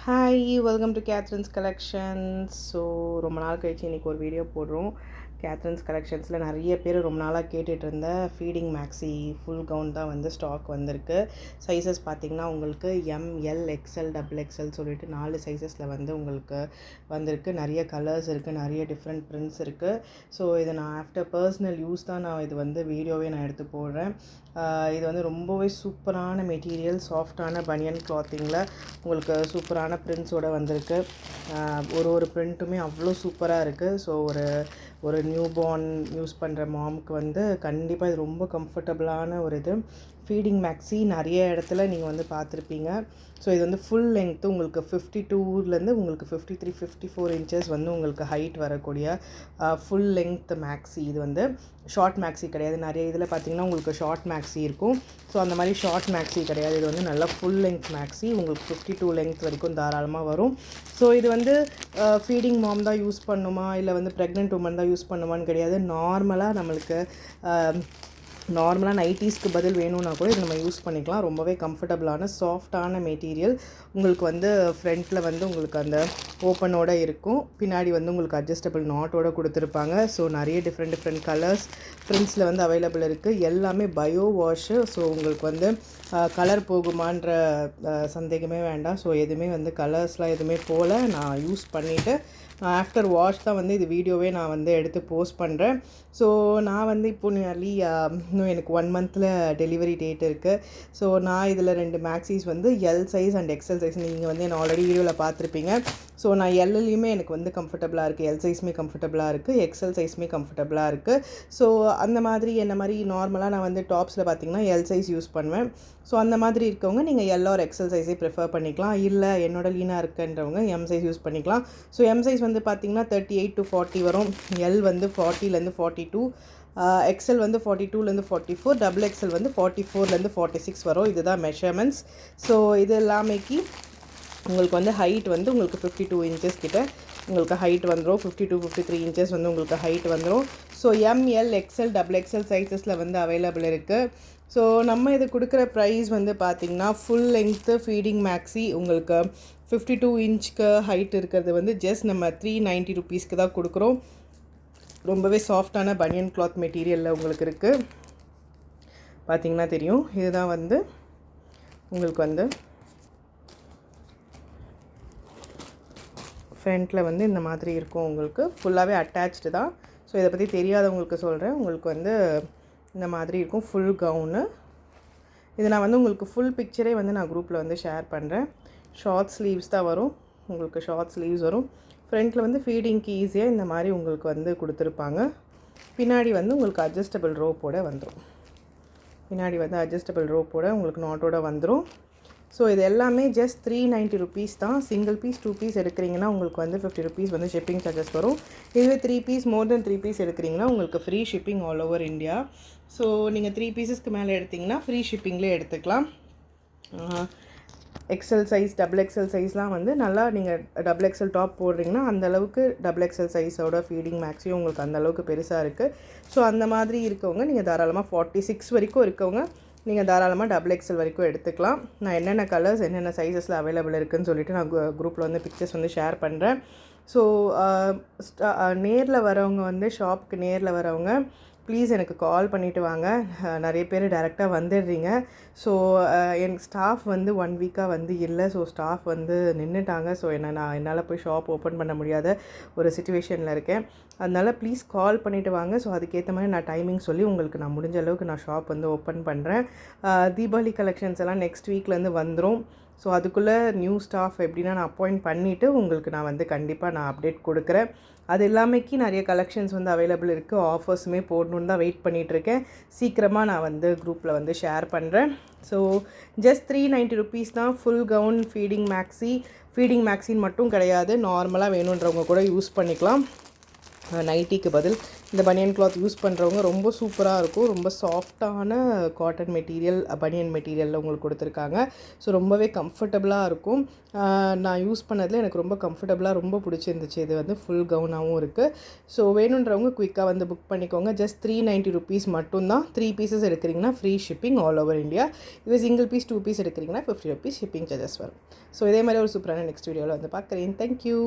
Hi, welcome to Catherine's collections. So ரொம்ப நாள் கழிச்சு இன்றைக்கி ஒரு வீடியோ போடுறோம். கேத்ரின்ஸ் கலெக்ஷன்ஸில் நிறைய பேர் ரொம்ப நாளாக கேட்டுட்டு இருந்த ஃபீடிங் மேக்ஸி ஃபுல் கவுன் தான் வந்து ஸ்டாக் வந்திருக்கு. சைஸஸ் பார்த்திங்கன்னா உங்களுக்கு எம்எல் எக்ஸ்எல் டபுள் எக்ஸ்எல் சொல்லிட்டு 4 சைஸஸில் வந்து உங்களுக்கு வந்திருக்கு. நிறைய கலர்ஸ் இருக்குது, நிறைய டிஃப்ரெண்ட் பிரிண்ட்ஸ் இருக்குது. ஸோ இதை நான் ஆஃப்டர் பர்சனல் யூஸ் தான் நான் இது வந்து வீடியோவே நான் எடுத்து போடுறேன். இது வந்து ரொம்பவே சூப்பரான மெட்டீரியல், சாஃப்டான பனியன் கிளாத்திங்கில் உங்களுக்கு சூப்பரான பிரிண்ட்ஸோடு வந்திருக்கு. ஒரு பிரிண்ட்டுமே அவ்வளோ சூப்பராக இருக்குது. ஸோ ஒரு நியூ பார்ன் யூஸ் பண்ணுற மாமுக்கு வந்து கண்டிப்பாக இது ரொம்ப கம்ஃபர்டபுளான ஒரு இது. ஃபீடிங் மேக்ஸி நிறைய இடத்துல நீங்கள் வந்து பார்த்துருப்பீங்க. ஸோ இது வந்து ஃபுல் லென்த்து உங்களுக்கு 52லேருந்து உங்களுக்கு 53 54 இன்ச்சஸ் வந்து உங்களுக்கு ஹைட் வரக்கூடிய ஃபுல் லென்த் மேக்ஸி. இது வந்து ஷார்ட் மேக்ஸி கிடையாது. நிறைய இதில் பார்த்திங்கன்னா உங்களுக்கு ஷார்ட் மேக்ஸி இருக்கும். ஸோ அந்த மாதிரி ஷார்ட் மேக்ஸி கிடையாது. இது வந்து நல்லா ஃபுல் லென்த் மேக்ஸி, உங்களுக்கு 52 லென்த் வரைக்கும் தாராளமாக வரும். ஸோ இது வந்து ஃபீடிங் மாம் தான் யூஸ் பண்ணுமா இல்லை வந்து ப்ரெக்னென்ட் உமன் தான் யூஸ் பண்ணுமான்னு கிடையாது. நார்மலாக நம்மளுக்கு நார்மலாக நைட்டீஸ்க்கு பதில் வேணும்னா கூட இது நம்ம யூஸ் பண்ணிக்கலாம். ரொம்பவே கம்ஃபர்டபுளான சாஃப்டான மெட்டீரியல். உங்களுக்கு வந்து ஃப்ரண்ட்டில் வந்து உங்களுக்கு அந்த ஓப்பனோடு இருக்கும், பின்னாடி வந்து உங்களுக்கு அட்ஜஸ்டபிள் நாட்டோடு கொடுத்துருப்பாங்க. ஸோ நிறைய டிஃப்ரெண்ட் கலர்ஸ் பிரிண்ட்ஸில் வந்து அவைலபிள் இருக்குது. எல்லாமே பயோ வாஷு. ஸோ உங்களுக்கு வந்து கலர் போகுமான்ற சந்தேகமே வேண்டாம். ஸோ எதுவுமே வந்து கலர்ஸ்லாம் எதுவுமே போல் நான் யூஸ் பண்ணிவிட்டு ஆஃப்டர் வாஷ் தான் வந்து இது வீடியோவே நான் வந்து எடுத்து போஸ்ட் பண்ணுறேன். ஸோ நான் வந்து இப்போ நியர்லி இன்னும் எனக்கு 1 மந்தில் டெலிவரி டேட் இருக்குது. ஸோ நான் இதில் 2 மேக்ஸிஸ் வந்து L size and XL size நீங்கள் வந்து என்ன ஆல்ரெடி வீடியோவில் பார்த்துருப்பீங்க. ஸோ நான் எல்லையுமே எனக்கு வந்து கம்ஃபர்டபுளாக இருக்குது, எல் சைஸுமே கம்ஃபர்டபுளாக இருக்குது, எக்ஸ்எல் சைஸுமே கம்ஃபர்டபுளாக இருக்குது. ஸோ அந்த மாதிரி என்ன மாதிரி நார்மலாக நான் வந்து டாப்ஸில் பார்த்திங்கன்னா எல் சைஸ் யூஸ் பண்ணுவேன். ஸோ அந்த மாதிரி இருக்கவங்க நீங்கள் எல் ஆர் எக்ஸ்எல் சைஸே ப்ரிஃபர் பண்ணிக்கலாம். இல்லை என்னோட லீனாக இருக்குன்றவங்க எம் சைஸ் யூஸ் பண்ணிக்கலாம். ஸோ எம் சைஸ் வந்து பார்த்திங்கன்னா 38 to 40 வரும், எல் வந்து 40லேருந்து 42, எக்ஸ்எல் வந்து 42லேருந்து 44, டபுள் எக்ஸ்எல் வந்து 44லேருந்து 46 வரும். இதுதான் மெஷர்மெண்ட்ஸ். ஸோ இது எல்லாமேக்கு உங்களுக்கு வந்து ஹைட் வந்து உங்களுக்கு 52 இன்ச்சஸ் கிட்ட உங்களுக்கு ஹைட் வந்துடும். 52 53 இன்ச்சஸ் வந்து உங்களுக்கு ஹைட் வந்துடும். So M L XL double XL சைஸஸில் வந்து அவைலபிள் இருக்குது. ஸோ நம்ம இது கொடுக்குற ப்ரைஸ் வந்து பார்த்திங்கன்னா ஃபுல் லென்த்து ஃபீடிங் மேக்ஸி உங்களுக்கு 52 இன்ச்சுக்கு ஹைட் இருக்கிறது வந்து ஜஸ்ட் நம்ம 390 ருபீஸ்க்கு தான் கொடுக்குறோம். ரொம்பவே சாஃப்டான பனியன் கிளாத் மெட்டீரியலில் உங்களுக்கு இருக்குது. பார்த்திங்கன்னா தெரியும். இதுதான் வந்து உங்களுக்கு வந்து ஃப்ரண்ட்டில் வந்து இந்த மாதிரி இருக்கும். உங்களுக்கு ஃபுல்லாகவே அட்டாச்டு தான். ஸோ இதை பற்றி தெரியாதவங்களுக்கு சொல்கிறேன். உங்களுக்கு வந்து இந்த மாதிரி இருக்கும் ஃபுல் கவுனு. இது நான் வந்து உங்களுக்கு ஃபுல் பிக்சரே வந்து நான் குரூப்பில் வந்து ஷேர் பண்ணுறேன். ஷார்ட் ஸ்லீவ்ஸ் தான் வரும், உங்களுக்கு ஷார்ட் ஸ்லீவ்ஸ் வரும். ஃப்ரண்ட்டில் வந்து ஃபீடிங்க்கு ஈஸியாக இந்த மாதிரி உங்களுக்கு வந்து கொடுத்துருப்பாங்க. பின்னாடி வந்து உங்களுக்கு அட்ஜஸ்டபிள் ரோப்போடு வந்துடும். பின்னாடி வந்து அட்ஜஸ்டபிள் ரோப்போட உங்களுக்கு நாட்டோட வந்துடும். ஸோ இது எல்லாமே ஜஸ்ட் 390 ருபீஸ் தான். சிங்கிள் பீஸ் 2 பீஸ் எடுக்கிறீங்கன்னா உங்களுக்கு வந்து 50 ருபீஸ் வந்து ஷிப்பிங் சார்ஜஸ் வரும். இதுவே 3 பீஸ் மோர் தென் 3 பீஸ் எடுக்கிறீங்கன்னா உங்களுக்கு free shipping all over India. So நீங்கள் 3 பீஸஸ்க்கு மேலே எடுத்திங்கன்னா ஃப்ரீ ஷிப்பிங்லேயே எடுத்துக்கலாம். எக்ஸ்எல் சைஸ் டபுள் எக்ஸ்எல் சைஸ்லாம் வந்து நல்லா நீங்கள் டபுள் எக்ஸ்எல் டாப் போடுறீங்கன்னா அந்தளவுக்கு டபுள் எக்ஸ்எல் சைஸோட ஃபீடிங் மேக்ஸியும் உங்களுக்கு அந்தளவுக்கு பெருசாக இருக்குது. ஸோ அந்த மாதிரி இருக்கவங்க நீங்கள் தாராளமாக 46 வரைக்கும் இருக்கவங்க நீங்கள் தாராளமாக டபுள் எக்ஸ்எல் வரைக்கும் எடுத்துக்கலாம். நான் என்னென்ன கலர்ஸ் என்னென்ன சைஸஸில் அவைலபிள் இருக்குதுன்னு சொல்லிவிட்டு நான் குரூப்பில் வந்து பிக்சர்ஸ் வந்து ஷேர் பண்ணுறேன். ஸோ நேரில் வரவங்க வந்து ஷாப்புக்கு நேரில் வரவங்க ப்ளீஸ் எனக்கு கால் பண்ணிவிட்டு வாங்க. நிறைய பேர் டைரெக்டாக வந்துடுறீங்க. ஸோ எனக்கு ஸ்டாஃப் வந்து 1 வீக்காக வந்து இல்லை. ஸோ ஸ்டாஃப் வந்து நின்றுட்டாங்க. ஸோ என்னால் போய் ஷாப் ஓப்பன் பண்ண முடியாத ஒரு சிச்சுவேஷனில் இருக்கேன். அதனால் ப்ளீஸ் கால் பண்ணிவிட்டு வாங்க. ஸோ அதுக்கேற்ற மாதிரி நான் டைமிங் சொல்லி உங்களுக்கு நான் முடிஞ்ச அளவுக்கு நான் ஷாப் வந்து ஓப்பன் பண்ணுறேன். தீபாவளி கலெக்ஷன்ஸ் எல்லாம் நெக்ஸ்ட் வீக்லேருந்து வந்துடும். ஸோ அதுக்குள்ளே நியூ ஸ்டாஃப் எப்படின்னா நான் அப்பாயிண்ட் பண்ணிவிட்டு உங்களுக்கு நான் வந்து கண்டிப்பாக நான் அப்டேட் கொடுக்குறேன். அது எல்லாமேக்கு நிறைய கலெக்ஷன்ஸ் வந்து அவைலபிள் இருக்குது. ஆஃபர்ஸுமே போடணுன்னு தான் வெயிட் பண்ணிகிட்ருக்கேன். சீக்கிரமாக நான் வந்து குரூப்பில் வந்து ஷேர் பண்ணுறேன். ஸோ ஜஸ்ட் 390 ருபீஸ் தான் ஃபுல் கவுன் ஃபீடிங் மேக்ஸின்னு மட்டும் கிடையாது, நார்மலாக வேணுன்றவங்க கூட யூஸ் பண்ணிக்கலாம். நைட்டிக்கு பதில் இந்த பனியன் கிளாத் யூஸ் பண்ணுறவங்க ரொம்ப சூப்பராக இருக்கும். ரொம்ப சாஃப்டான காட்டன் மெட்டீரியல், பனியன் மெட்டீரியலில் உங்களுக்கு கொடுத்துருக்காங்க. ஸோ ரொம்பவே கம்ஃபர்டபுளாக இருக்கும். நான் யூஸ் பண்ணதில் எனக்கு ரொம்ப கம்ஃபர்டபுளாக ரொம்ப பிடிச்சிருந்துச்சு. இது வந்து ஃபுல் கவுனாகவும் இருக்குது. ஸோ வேணுன்றவங்க குயிக்காக வந்து புக் பண்ணிக்கோங்க. ஜஸ்ட் 390 rupees மட்டும்தான். 3 பீசஸ் எடுக்கிறீங்கன்னா free shipping all over India. இது சிங்கிள் பீஸ் 2 பீஸ் எடுக்கிறீங்கன்னா 50 rupees ஷிப்பிங் சார்ஜஸ் வரும். ஸோ இதே மாதிரி ஒரு சூப்பரான நெக்ஸ்ட் வீடியோவில் வந்து பார்க்குறேன். தேங்க்யூ.